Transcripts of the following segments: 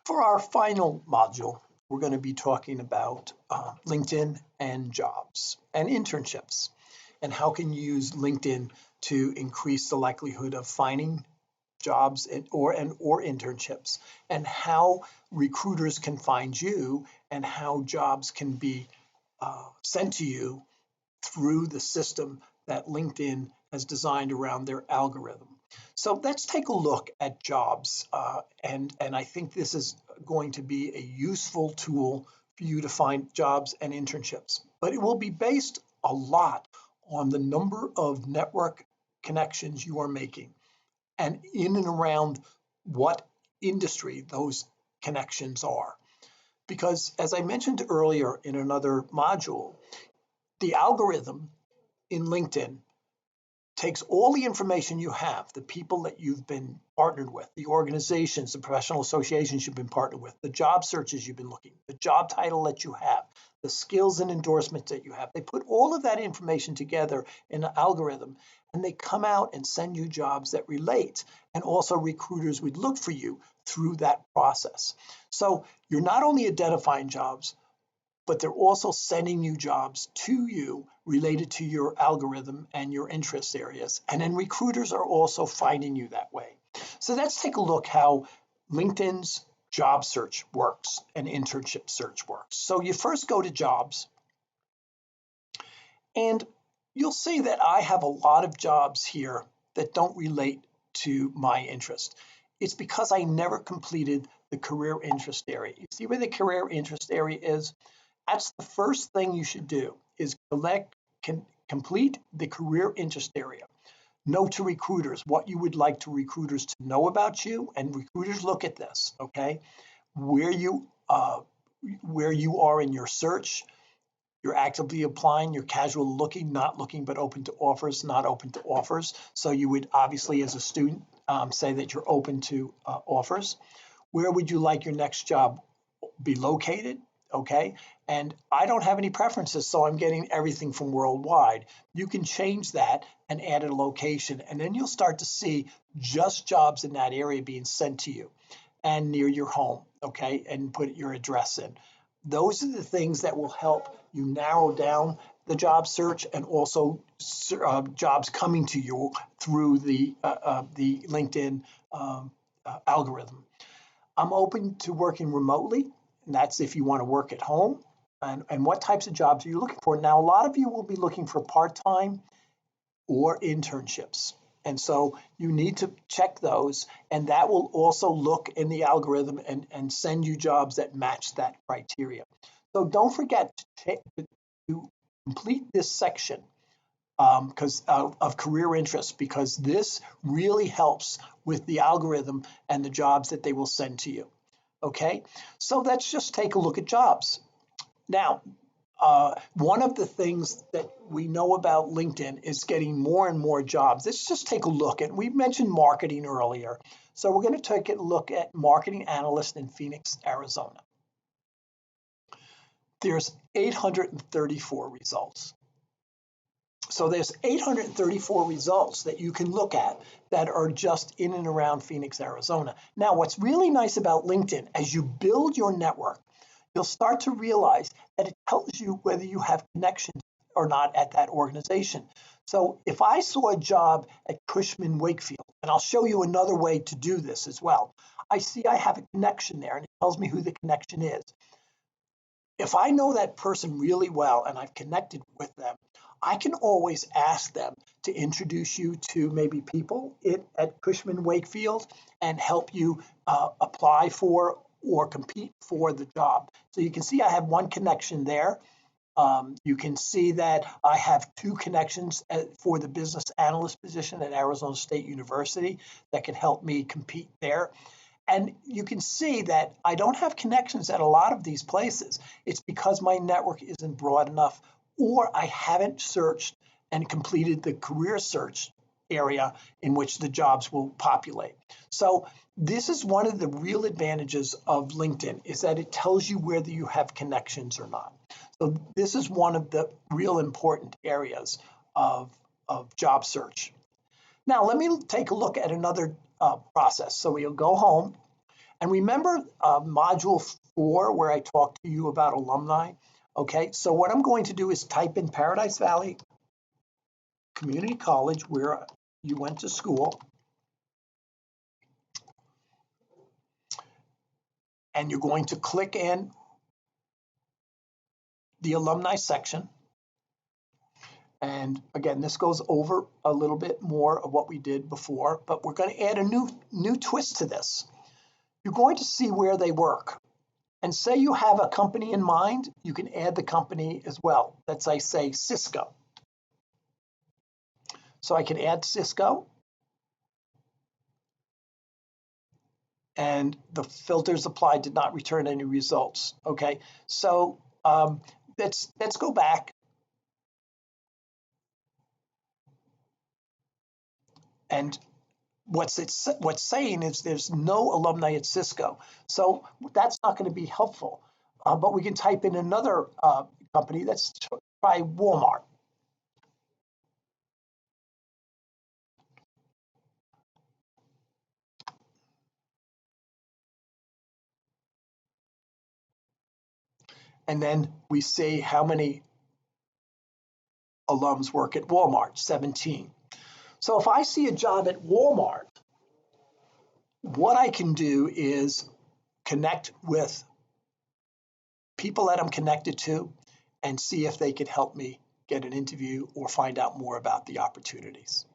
For our final module, we're going to be talking about LinkedIn and jobs and internships, and how can you use LinkedIn to increase the likelihood of finding jobs or internships, and how recruiters can find you, and how jobs can be sent to you through the system that LinkedIn has designed around their algorithm. So let's take a look at jobs, and I think this is going to be a useful tool for you to find jobs and internships. But it will be based a lot on the number of network connections you are making, and in and around what industry those connections are. Because as I mentioned earlier in another module, the algorithm in LinkedIn takes all the information you have, the people that you've been partnered with, the organizations, the professional associations you've been partnered with, the job searches you've been looking, the job title that you have, the skills and endorsements that you have. They put all of that information together in an algorithm, and they come out and send you jobs that relate. And also recruiters would look for you through that process. So you're not only identifying jobs, but they're also sending you jobs to you related to your algorithm and your interest areas. And then recruiters are also finding you that way. So let's take a look how LinkedIn's job search works and internship search works. So you first go to jobs, and you'll see that I have a lot of jobs here that don't relate to my interest. It's because I never completed the career interest area. You see where the career interest area is? That's the first thing you should do, is complete the career interest area. Know to recruiters what you would like to recruiters to know about you, and recruiters look at this, okay? Where you are in your search, you're actively applying, you're casual looking, not looking, but open to offers, not open to offers. So you would obviously, as a student, say that you're open to offers. Where would you like your next job be located? Okay, and I don't have any preferences, so I'm getting everything from worldwide. You can change that and add a location, and then you'll start to see just jobs in that area being sent to you and near your home, okay, and put your address in. Those are the things that will help you narrow down the job search, and also jobs coming to you through the LinkedIn algorithm. I'm open to working remotely, and that's if you want to work at home. And what types of jobs are you looking for? Now, a lot of you will be looking for part-time or internships. And so you need to check those, and that will also look in the algorithm and send you jobs that match that criteria. So don't forget to complete this section because of career interests, because this really helps with the algorithm and the jobs that they will send to you. Okay, so let's just take a look at jobs. Now, one of the things that we know about LinkedIn is getting more and more jobs. Let's just take a look at, we mentioned marketing earlier. So we're going to take a look at marketing analyst in Phoenix, Arizona. There's 834 results. So there's 834 results that you can look at that are just in and around Phoenix, Arizona. Now, what's really nice about LinkedIn, as you build your network, you'll start to realize that it tells you whether you have connections or not at that organization. So if I saw a job at Cushman Wakefield, and I'll show you another way to do this as well, I see I have a connection there, and it tells me who the connection is. If I know that person really well and I've connected with them, I can always ask them to introduce you to maybe people at Cushman Wakefield and help you apply for or compete for the job. So you can see I have one connection there. You can see that I have two connections for the business analyst position at Arizona State University that can help me compete there. And you can see that I don't have connections at a lot of these places. It's because my network isn't broad enough, or I haven't searched and completed the career search area in which the jobs will populate. So this is one of the real advantages of LinkedIn, is that it tells you whether you have connections or not. So this is one of the real important areas of job search. Now, let me take a look at another process. So we'll go home, And remember module 4 where I talked to you about alumni? Okay, so what I'm going to do is type in Paradise Valley Community College, where you went to school, and you're going to click in the alumni section. And again, this goes over a little bit more of what we did before, but we're going to add a new twist to this. You're going to see where they work. And say you have a company in mind, you can add the company as well. Let's say Cisco. So I can add Cisco, and the filters applied did not return any results. Okay, so let's go back. And what's saying is there's no alumni at Cisco. So that's not going to be helpful. But we can type in another company. Let's try Walmart. And then we see how many alums work at Walmart, 17. So if I see a job at Walmart, what I can do is connect with people that I'm connected to and see if they could help me get an interview or find out more about the opportunities.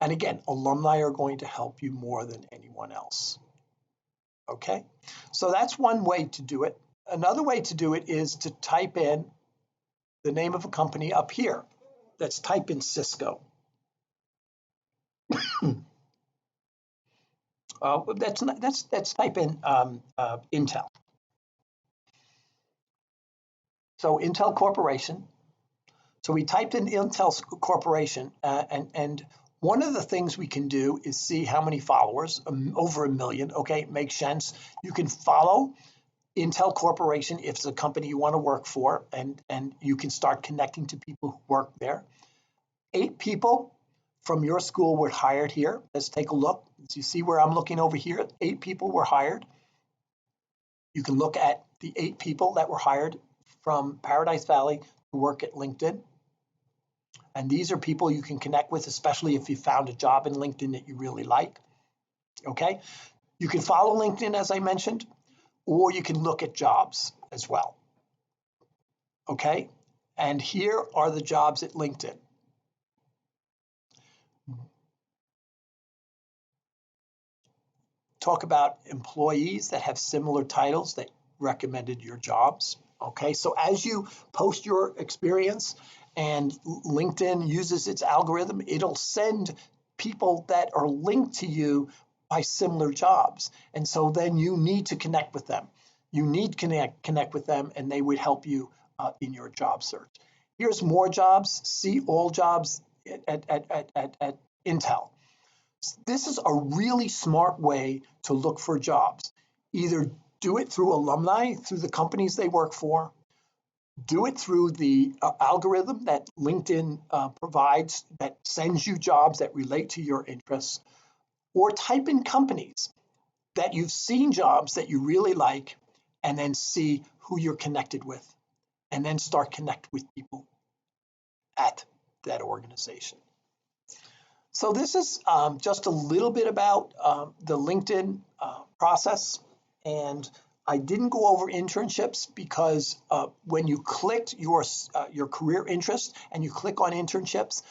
And again, alumni are going to help you more than anyone else. Okay, so that's one way to do it. Another way to do it is to type in the name of a company up here. Let's type in Cisco. Let's type in Intel. So Intel Corporation. So we typed in Intel Corporation, and one of the things we can do is see how many followers, over 1 million. Okay, it makes sense. You can follow Intel Corporation if it's a company you want to work for, and you can start connecting to people who work there. 8 people from your school were hired here. Let's take a look. As you see where I'm looking over here, 8 people were hired. You can look at the 8 people that were hired from Paradise Valley to work at LinkedIn. And these are people you can connect with, especially if you found a job in LinkedIn that you really like. Okay, you can follow LinkedIn, as I mentioned, or you can look at jobs as well. Okay, and here are the jobs at LinkedIn. Talk about employees that have similar titles that recommended your jobs. Okay, so as you post your experience and LinkedIn uses its algorithm, it'll send people that are linked to you by similar jobs. And so then you need to connect with them. You need to connect with them, and they would help you in your job search. Here's more jobs. See all jobs at Intel. This is a really smart way to look for jobs. Either do it through alumni, through the companies they work for, do it through the algorithm that LinkedIn provides that sends you jobs that relate to your interests, or type in companies that you've seen jobs that you really like, and then see who you're connected with, and then start connect with people at that organization. So this is just a little bit about the LinkedIn process, and I didn't go over internships because when you clicked your career interest and you click on internships,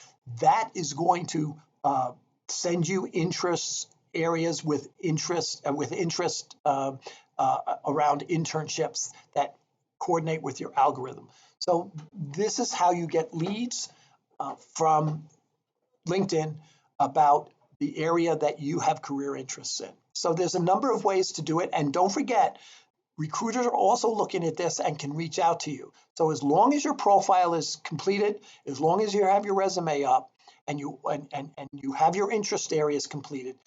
that is going to send you interest areas with interest around internships that coordinate with your algorithm. So this is how you get leads from LinkedIn about the area that you have career interests in. So there's a number of ways to do it. And don't forget, recruiters are also looking at this and can reach out to you. So as long as your profile is completed, as long as you have your resume up and you have your interest areas completed,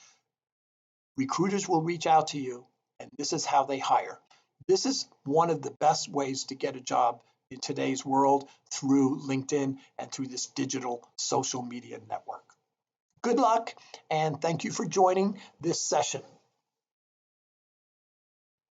recruiters will reach out to you, and this is how they hire. This is one of the best ways to get a job in today's world, through LinkedIn and through this digital social media network. Good luck, and thank you for joining this session.